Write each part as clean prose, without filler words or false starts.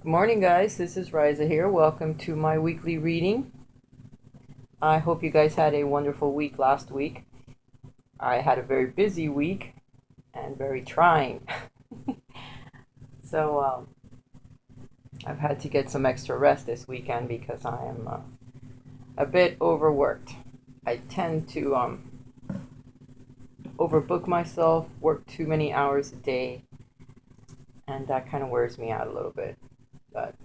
Good morning, guys. This is Riza here. Welcome to my weekly reading. I hope you guys had a wonderful week last week. I had a very busy week and very trying. So I've had to get some extra rest this weekend because I am a bit overworked. I tend to overbook myself, work too many hours a day, and that kind of wears me out a little bit. But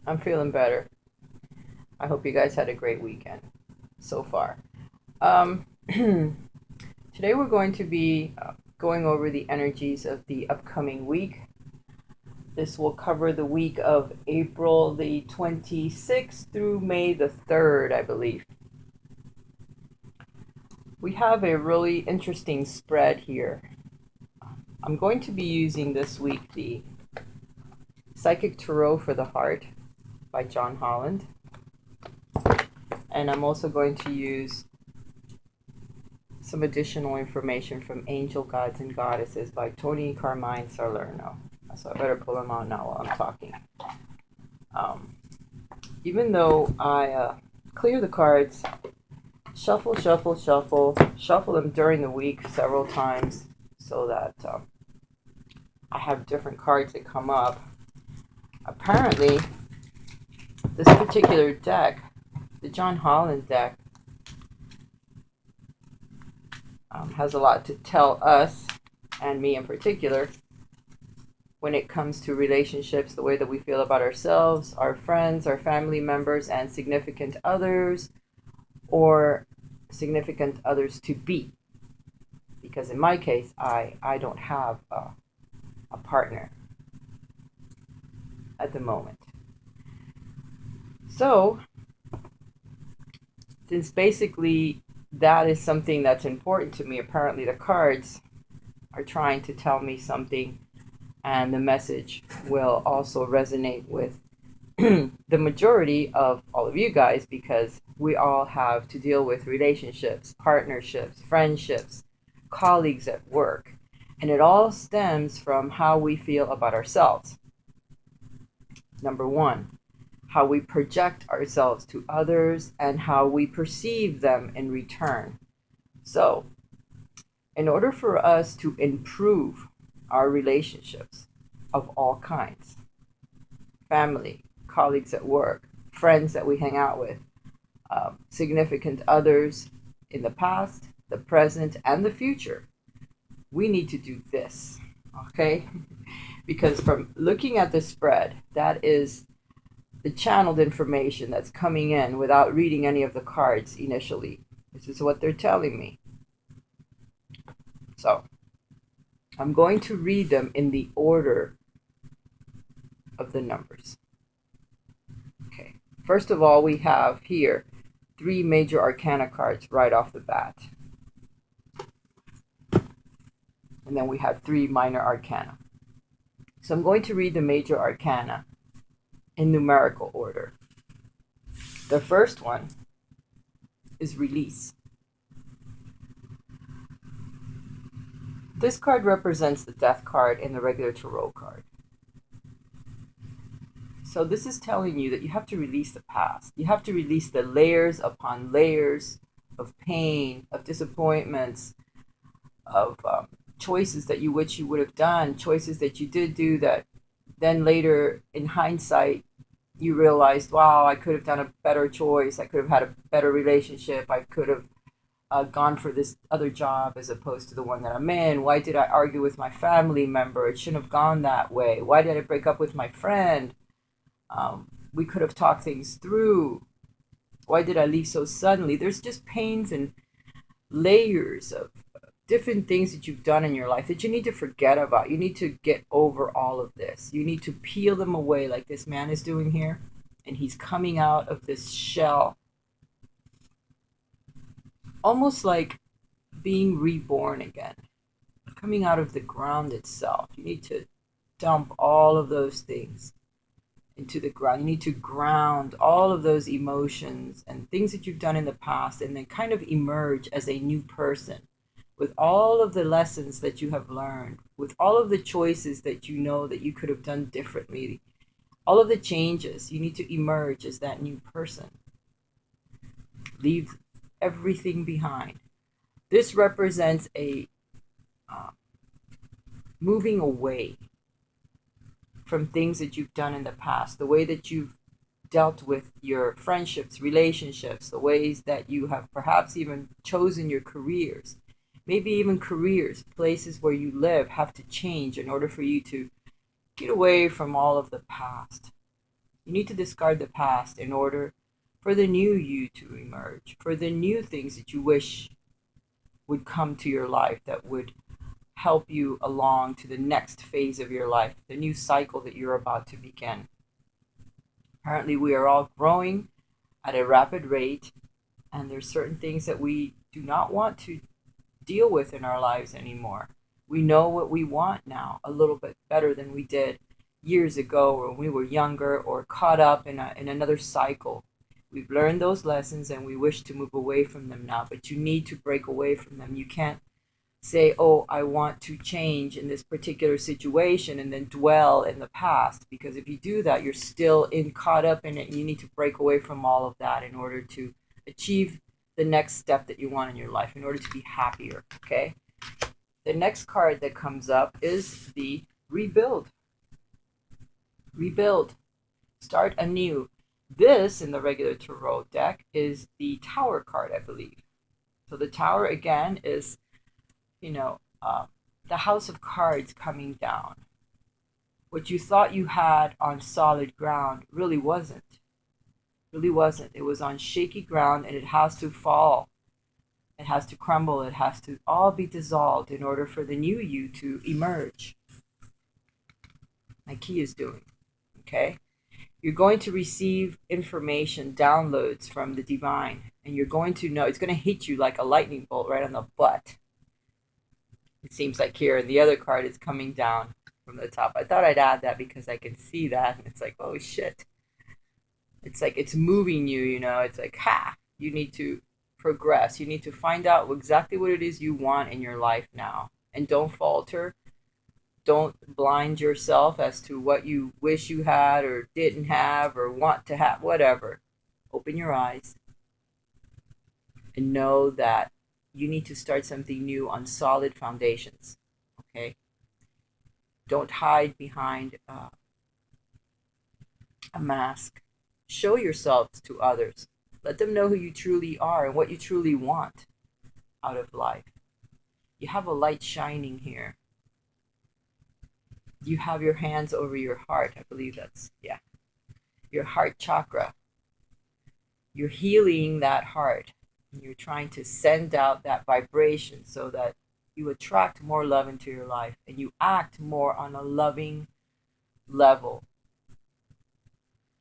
I'm feeling better. I hope you guys had a great weekend so far. Um, Today we're going to be going over the energies of the upcoming week. This will cover the week of April the 26th through May the 3rd, I believe. We have a really interesting spread here. I'm going to be using this week the Psychic Tarot for the Heart by John Holland. And I'm also going to use some additional information from Angel Gods and Goddesses by Tony Carmine Salerno. So I better pull them out now while I'm talking. Even though I clear the cards, shuffle them during the week several times so that I have different cards that come up. Apparently, this particular deck, the John Holland deck, has a lot to tell us, and me in particular, when it comes to relationships, the way that we feel about ourselves, our friends, our family members, and significant others, or significant others to be. Because in my case, I don't have a partner at the moment. So, since basically that is something that's important to me, apparently the cards are trying to tell me something, and the message will also resonate with the majority of all of you guys, because we all have to deal with relationships, partnerships, friendships, colleagues at work, and it all stems from how we feel about ourselves. Number one, how we project ourselves to others and how we perceive them in return. So, in order for us to improve our relationships of all kinds, family, colleagues at work, friends that we hang out with, significant others in the past, the present, and the future, we need to do this, okay? Because from looking at the spread, that is the channeled information that's coming in without reading any of the cards initially. This is what they're telling me. So, I'm going to read them in the order of the numbers. Okay. First of all, we have here 3 major arcana cards right off the bat. And then we have 3 minor arcana. So I'm going to read the major arcana in numerical order. The first one is release. This card represents the death card in the regular tarot card. So this is telling you that you have to release the past. You have to release the layers upon layers of pain, of disappointments, of choices that you wish you would have done, choices that you did do that then later in hindsight you realized, wow, I could have done a better choice. I could have had a better relationship. I could have gone for this other job as opposed to the one that I'm in. Why did I argue with my family member? It shouldn't have gone that way. Why did I break up with my friend? We could have talked things through. Why did I leave so suddenly? There's just pains and layers of different things that you've done in your life that you need to forget about. You need to get over all of this. You need to peel them away like this man is doing here. And he's coming out of this shell, almost like being reborn again, coming out of the ground itself. You need to dump all of those things into the ground. You need to ground all of those emotions and things that you've done in the past, and then kind of emerge as a new person with all of the lessons that you have learned, with all of the choices that you know that you could have done differently, All of the changes, you need to emerge as that new person. Leave everything behind. This represents a uh, moving away from things that you've done in the past, the way that you've dealt with your friendships, relationships, the ways that you have perhaps even chosen your careers. Maybe even careers, places where you live have to change in order for you to get away from all of the past. You need to discard the past in order for the new you to emerge, for the new things that you wish would come to your life that would help you along to the next phase of your life, the new cycle that you're about to begin. Apparently, we are all growing at a rapid rate, and there's certain things that we do not want to deal with in our lives anymore. We know what we want now a little bit better than we did years ago when we were younger or caught up in another cycle. We've learned those lessons and we wish to move away from them now, but you need to break away from them. You can't say, oh, I want to change in this particular situation and then dwell in the past. Because if you do that, you're still caught up in it. And you need to break away from all of that in order to achieve the next step that you want in your life, in order to be happier. Okay. The next card that comes up is the rebuild. Rebuild. Start anew. This in the regular tarot deck is the Tower card, I believe. So the Tower again is, the House of Cards coming down. What you thought you had on solid ground really wasn't. Really wasn't. It was on shaky ground, and it has to fall. It has to crumble. It has to all be dissolved in order for the new you to emerge. My key is doing. Okay? You're going to receive information, downloads from the divine, and you're going to know it's going to hit you like a lightning bolt right on the butt. It seems like here, and the other card is coming down from the top. I thought I'd add that because I can see that, and it's like, oh shit. It's like it's moving you, It's like, you need to progress. You need to find out exactly what it is you want in your life now. And don't falter. Don't blind yourself as to what you wish you had or didn't have or want to have, whatever. Open your eyes and know that you need to start something new on solid foundations. Okay? Don't hide behind a mask. Show yourselves to others. Let them know who you truly are and what you truly want out of life. You have a light shining here. You have your hands over your heart. I believe that's, your heart chakra. You're healing that heart. And you're trying to send out that vibration so that you attract more love into your life and you act more on a loving level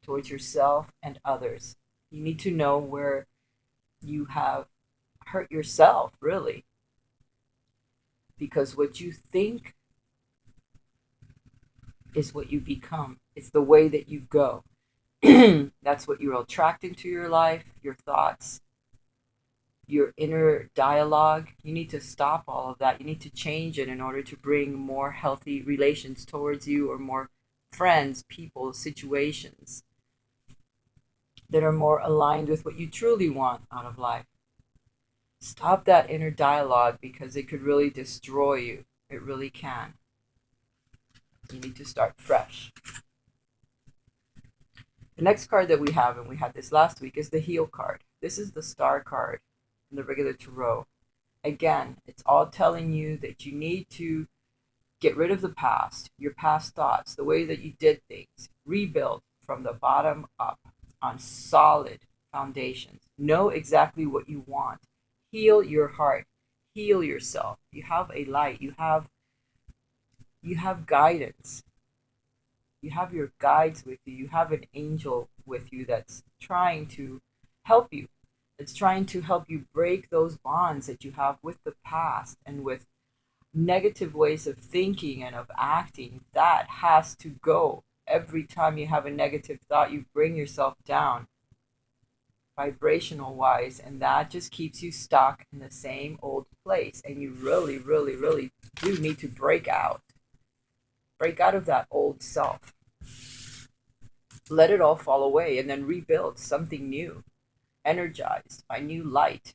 towards yourself and others. You need to know where you have hurt yourself, really. Because what you think is what you become. It's the way that you go. That's what you'll attract into your life, your thoughts, your inner dialogue. You need to stop all of that. You need to change it in order to bring more healthy relations towards you, or more friends, people, situations that are more aligned with what you truly want out of life. Stop that inner dialogue because it could really destroy you. It really can. You need to start fresh. The next card that we have, and we had this last week, is the Heal card. This is the Star card in the regular tarot. Again, it's all telling you that you need to get rid of the past, your past thoughts, the way that you did things. Rebuild from the bottom up on solid foundations. Know exactly what you want. Heal your heart. Heal yourself. You have a light. You have guidance. You have your guides with you. You have an angel with you that's trying to help you. It's trying to help you break those bonds that you have with the past and with negative ways of thinking and of acting. That has to go. Every time you have a negative thought, you bring yourself down vibrational wise, and that just keeps you stuck in the same old place. And you really, really, really do need to break out of that old self. Let it all fall away and then rebuild something new, energized by new light,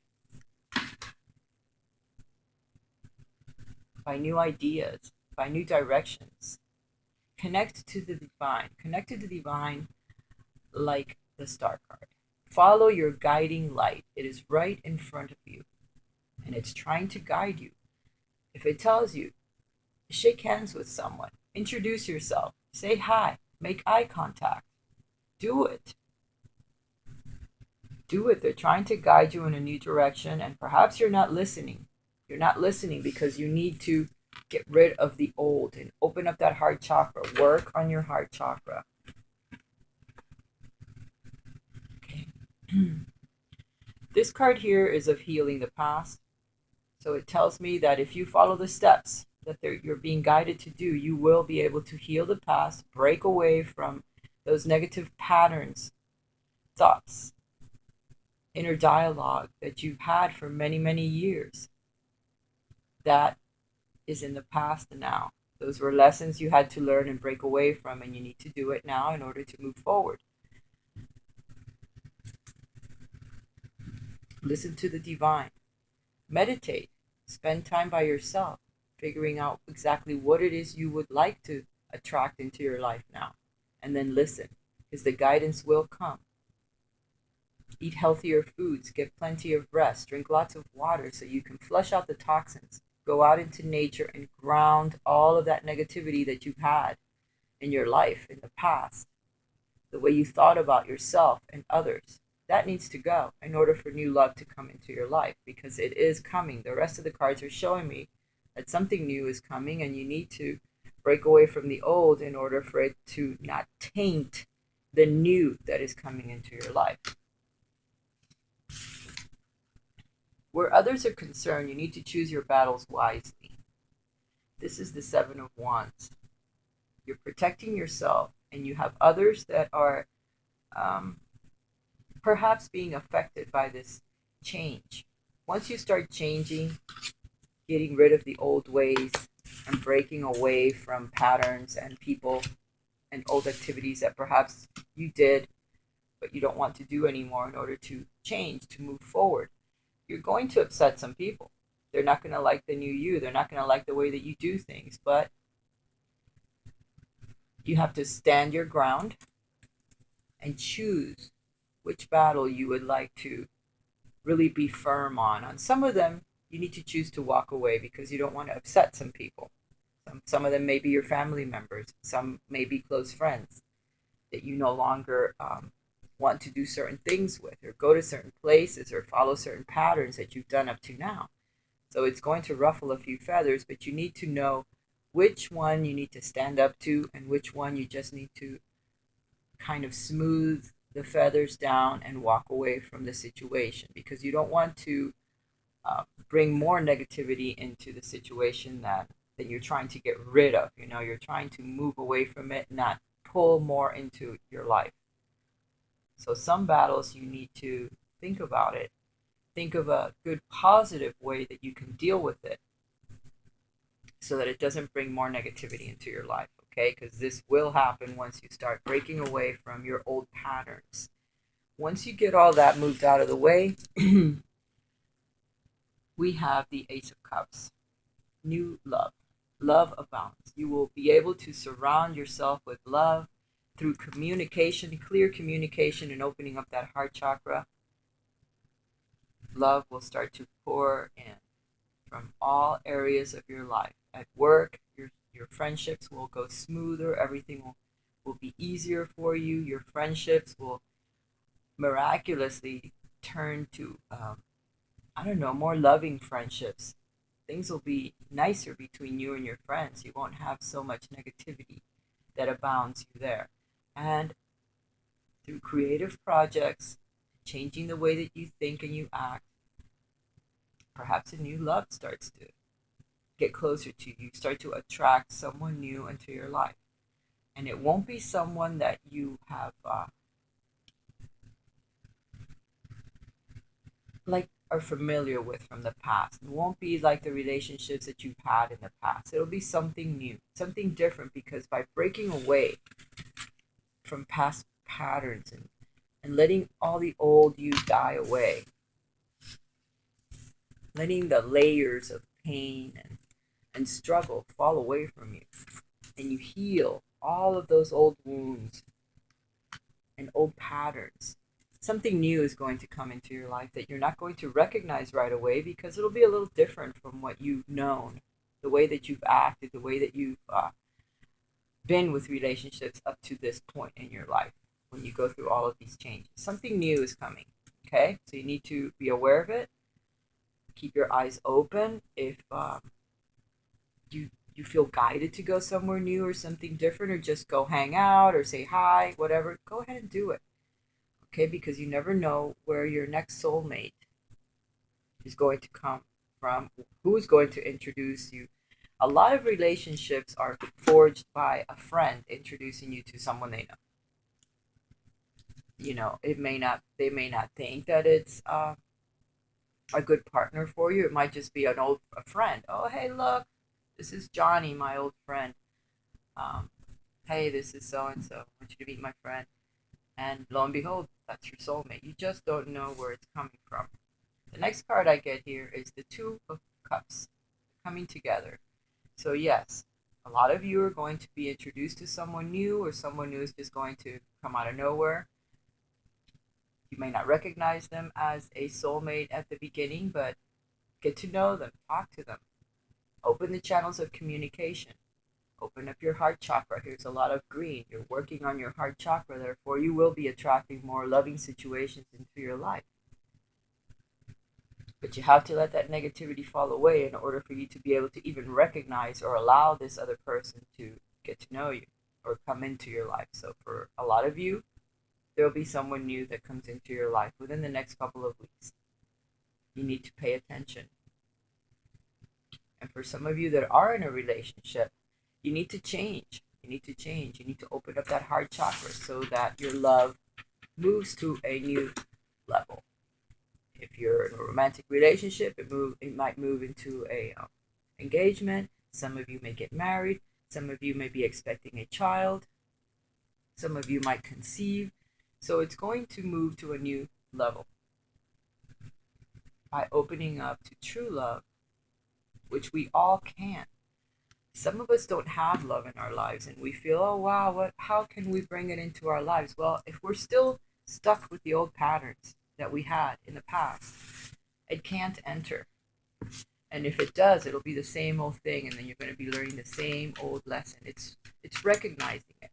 by new ideas, by new directions. Connect to the divine. Connect to the divine like the star card. Follow your guiding light. It is right in front of you and it's trying to guide you. If it tells you, shake hands with someone, introduce yourself, say hi, make eye contact, do it. Do it. They're trying to guide you in a new direction, and perhaps you're not listening. You're not listening because you need to get rid of the old and open up that heart chakra. Work on your heart chakra. Okay. This card here is of healing the past. So it tells me that if you follow the steps that you're being guided to do, you will be able to heal the past, break away from those negative patterns, thoughts, inner dialogue that you've had for many, many years. That is in the past now. Those were lessons you had to learn and break away from, and you need to do it now in order to move forward. Listen to the divine. Meditate. Spend time by yourself, figuring out exactly what it is you would like to attract into your life now. And then listen, because the guidance will come. Eat healthier foods, get plenty of rest, drink lots of water so you can flush out the toxins. Go out into nature and ground all of that negativity that you've had in your life in the past. The way you thought about yourself and others. That needs to go in order for new love to come into your life, because it is coming. The rest of the cards are showing me that something new is coming and you need to break away from the old in order for it to not taint the new that is coming into your life. Where others are concerned, you need to choose your battles wisely. This is the Seven of Wands. You're protecting yourself, and you have others that are perhaps being affected by this change. Once you start changing, getting rid of the old ways, and breaking away from patterns and people and old activities that perhaps you did, but you don't want to do anymore in order to change, to move forward, you're going to upset some people. They're not going to like the new you. They're not going to like the way that you do things, but you have to stand your ground and choose which battle you would like to really be firm on. On some of them, you need to choose to walk away because you don't want to upset some people. Some of them may be your family members. Some may be close friends that you no longer want to do certain things with, or go to certain places, or follow certain patterns that you've done up to now. So it's going to ruffle a few feathers, but you need to know which one you need to stand up to and which one you just need to kind of smooth the feathers down and walk away from the situation, because you don't want to bring more negativity into the situation that you're trying to get rid of. You're trying to move away from it, not pull more into your life. So some battles you need to think about it. Think of a good positive way that you can deal with it so that it doesn't bring more negativity into your life, okay? Because this will happen once you start breaking away from your old patterns. Once you get all that moved out of the way, we have the Ace of Cups. New love. Love abounds. You will be able to surround yourself with love through communication, clear communication, and opening up that heart chakra. Love will start to pour in from all areas of your life. At work, your friendships will go smoother. Everything will be easier for you. Your friendships will miraculously turn to, more loving friendships. Things will be nicer between you and your friends. You won't have so much negativity that abounds you there. And through creative projects, changing the way that you think and you act, perhaps a new love starts to get closer to you. You start to attract someone new into your life. And it won't be someone that you have are familiar with from the past. It won't be like the relationships that you've had in the past. It'll be something new, something different, because by breaking away from past patterns and letting all the old you die away, letting the layers of pain and struggle fall away from you, and you heal all of those old wounds and old patterns. Something new is going to come into your life that you're not going to recognize right away because it'll be a little different from what you've known, the way that you've acted, the way that you've been with relationships up to this point in your life when you go through all of these changes. Something new is coming, okay? So you need to be aware of it. Keep your eyes open. If you feel guided to go somewhere new or something different, or just go hang out or say hi, whatever, go ahead and do it, okay? Because you never know where your next soulmate is going to come from, who is going to introduce you. A lot of relationships are forged by a friend introducing you to someone they know. You know, they may not think that it's a good partner for you. It might just be a friend. Oh, hey, look, this is Johnny, my old friend. Um, hey, this is so and so. I want you to meet my friend. And lo and behold, that's your soulmate. You just don't know where it's coming from. The next card I get here is the Two of Cups coming together. So yes, a lot of you are going to be introduced to someone new, or someone new is just going to come out of nowhere. You may not recognize them as a soulmate at the beginning, but get to know them, talk to them, open the channels of communication, open up your heart chakra. Here's a lot of green. You're working on your heart chakra, therefore you will be attracting more loving situations into your life. But you have to let that negativity fall away in order for you to be able to even recognize or allow this other person to get to know you or come into your life. So for a lot of you, there will be someone new that comes into your life within the next couple of weeks. You need to pay attention. And for some of you that are in a relationship, you need to change. You need to change. You need to open up that heart chakra so that your love moves to a new level. If you're in a romantic relationship, it might move into a engagement. Some of you may get married. Some of you may be expecting a child. Some of you might conceive. So it's going to move to a new level by opening up to true love, which we all can. Some of us don't have love in our lives, and we feel, oh wow, how can we bring it into our lives? Well, if we're still stuck with the old patterns that we had in the past, it can't enter. And if it does, it'll be the same old thing, and then you're going to be learning the same old lesson. It's recognizing it.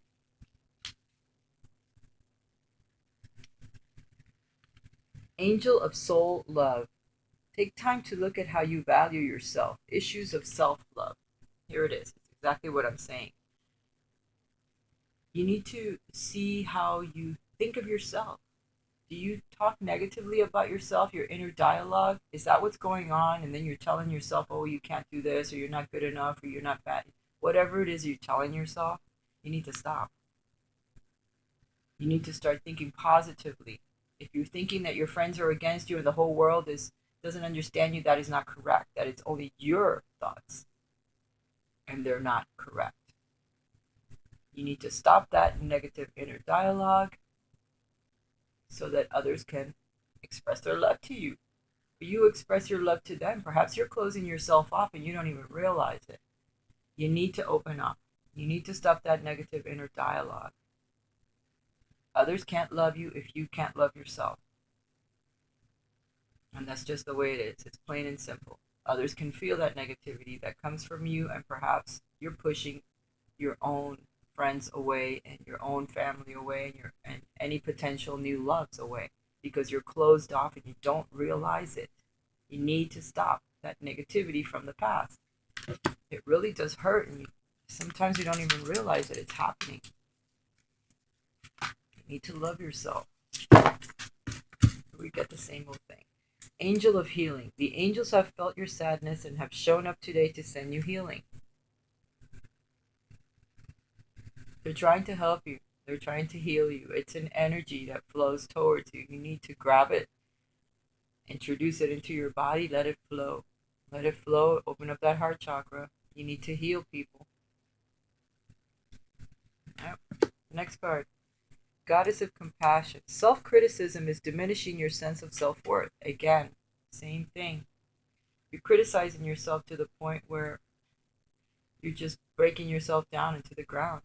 Angel of Soul Love. Take time to look at how you value yourself. Issues of self-love. Here it is. It's exactly what I'm saying. You need to see how you think of yourself. Do you talk negatively about yourself, your inner dialogue? Is that what's going on? And then you're telling yourself, oh, you can't do this, or you're not good enough, or you're not bad. Whatever it is you're telling yourself, you need to stop. You need to start thinking positively. If you're thinking that your friends are against you and the whole world doesn't understand you, that is not correct. That it's only your thoughts, and they're not correct. You need to stop that negative inner dialogue so that others can express their love to you. You express your love to them. Perhaps you're closing yourself off and you don't even realize it. You need to open up. You need to stop that negative inner dialogue. Others can't love you if you can't love yourself. And that's just the way it is. It's plain and simple. Others can feel that negativity that comes from you, and perhaps you're pushing your own friends away and your own family away and any potential new loves away because you're closed off and you don't realize it. You need to stop that negativity from the past. It really does hurt, and sometimes you don't even realize that it's happening. You need to love yourself. We get the same old thing. Angel of Healing. The angels have felt your sadness and have shown up today to send you healing. They're trying to help you. They're trying to heal you. It's an energy that flows towards you. You need to grab it, introduce it into your body, let it flow. Let it flow, open up that heart chakra. You need to heal people. Yep. Next card. Goddess of compassion. Self-criticism is diminishing your sense of self-worth. Again, same thing. You're criticizing yourself to the point where you're just breaking yourself down into the ground.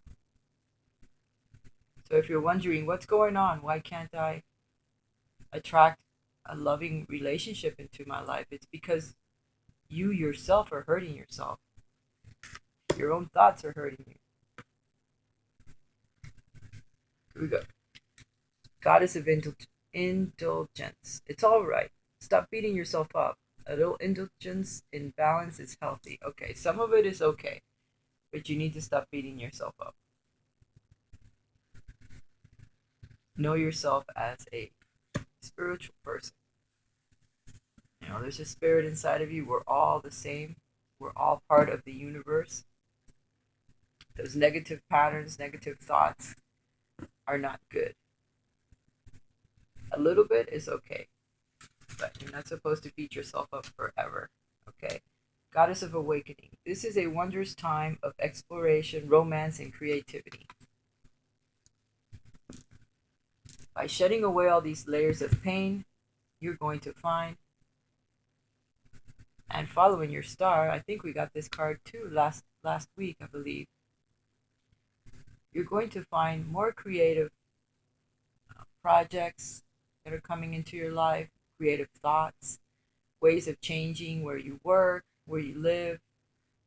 So if you're wondering what's going on, why can't I attract a loving relationship into my life? It's because you yourself are hurting yourself. Your own thoughts are hurting you. Here we go. Goddess of indulgence. It's all right. Stop beating yourself up. A little indulgence in balance is healthy. Okay, some of it is okay, but you need to stop beating yourself up. Know yourself as a spiritual person. You know, there's a spirit inside of you. We're all the same. We're all part of the universe. Those negative patterns, negative thoughts are not good. A little bit is okay, but you're not supposed to beat yourself up forever. Okay? Goddess of awakening. This is a wondrous time of exploration, romance, and creativity. By shedding away all these layers of pain, you're going to find, and following your star, I think we got this card too last week, I believe. You're going to find more creative projects that are coming into your life, creative thoughts, ways of changing where you work, where you live,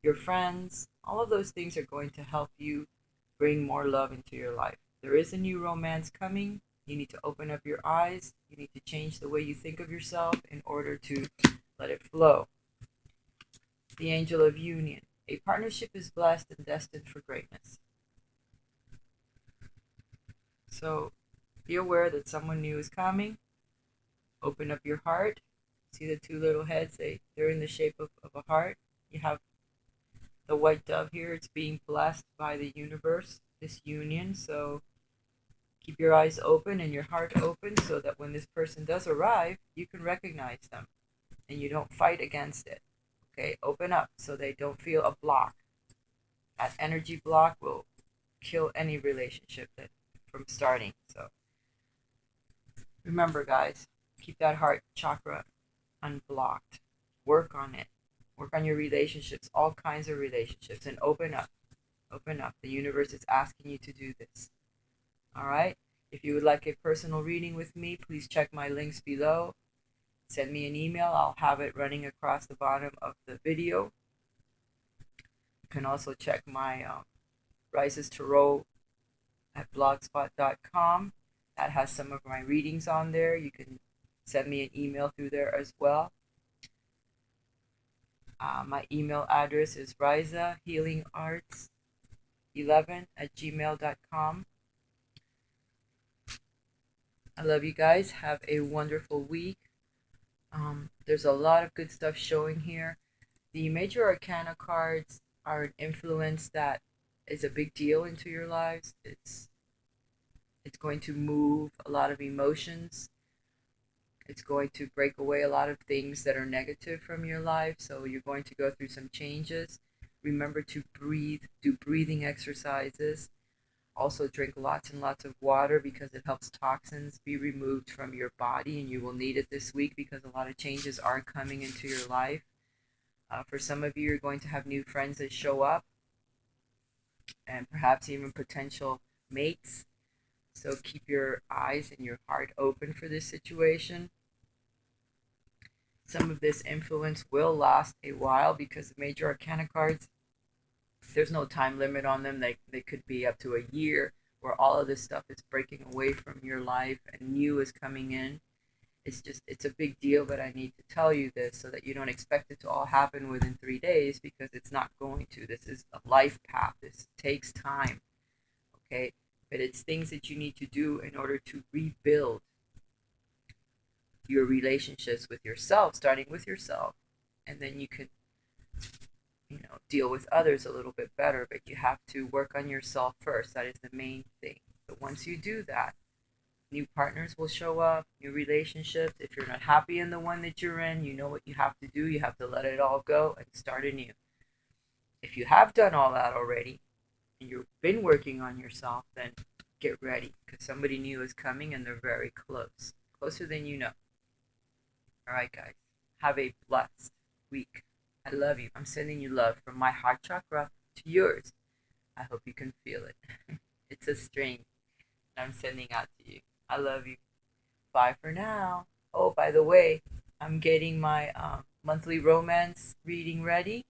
your friends. All of those things are going to help you bring more love into your life. There is a new romance coming. You need to open up your eyes. You need to change the way you think of yourself in order to let it flow. The Angel of Union. A partnership is blessed and destined for greatness. So be aware that someone new is coming. Open up your heart. See the two little heads? They're in the shape of a heart. You have the white dove here. It's being blessed by the universe, this union. So keep your eyes open and your heart open so that when this person does arrive, you can recognize them and you don't fight against it. Okay, open up so they don't feel a block. That energy block will kill any relationship that from starting. So remember, guys, keep that heart chakra unblocked. Work on it. Work on your relationships, all kinds of relationships, and open up. Open up. The universe is asking you to do this. All right? If you would like a personal reading with me, please check my links below. Send me an email. I'll have it running across the bottom of the video. You can also check my Rises Tarot at blogspot.com. That has some of my readings on there. You can send me an email through there as well. My email address is rizahealingarts11@gmail.com. I love you guys. Have a wonderful week. There's a lot of good stuff showing here. The major arcana cards are an influence that is a big deal into your lives. It's going to move a lot of emotions. It's going to break away a lot of things that are negative from your life. So you're going to go through some changes. Remember to breathe, do breathing exercises. Also drink lots and lots of water because it helps toxins be removed from your body, and you will need it this week because a lot of changes are coming into your life. For some of you, you're going to have new friends that show up and perhaps even potential mates. So keep your eyes and your heart open for this situation. Some of this influence will last a while because the major arcana cards, there's no time limit on them. They could be up to a year where all of this stuff is breaking away from your life and new is coming in. It's a big deal, but I need to tell you this so that you don't expect it to all happen within 3 days, because it's not going to. This is a life path. This takes time. Okay? But it's things that you need to do in order to rebuild your relationships with yourself, starting with yourself. And then you can, deal with others a little bit better, but you have to work on yourself first. That is the main thing. But once you do that, new partners will show up, new relationships. If you're not happy in the one that you're in, you know what you have to do. You have to let it all go and start anew. If you have done all that already and you've been working on yourself, then get ready because somebody new is coming and they're very close, closer than you know. All right, guys. Have a blessed week. I love you. I'm sending you love from my heart chakra to yours. I hope you can feel it. It's a string that I'm sending out to you. I love you. Bye for now. Oh, by the way, I'm getting my monthly romance reading ready.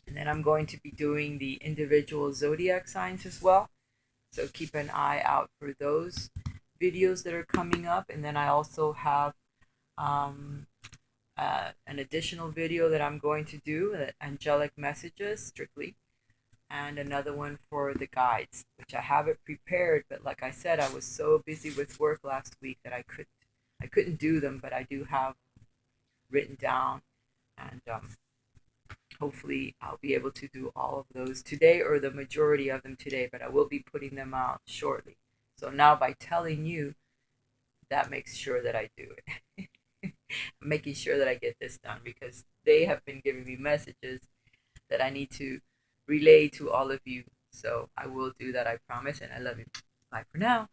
And then I'm going to be doing the individual zodiac signs as well. So keep an eye out for those videos that are coming up. And then I also have um, an additional video that I'm going to do, angelic messages strictly, and another one for the guides, which I have it prepared. But like I said, I was so busy with work last week that I couldn't do them. But I do have written down, and hopefully I'll be able to do all of those today, or the majority of them today, but I will be putting them out shortly. So now by telling you, that makes sure that I do it. I'm making sure that I get this done because they have been giving me messages that I need to relay to all of you. So I will do that, I promise, and I love you. Bye for now.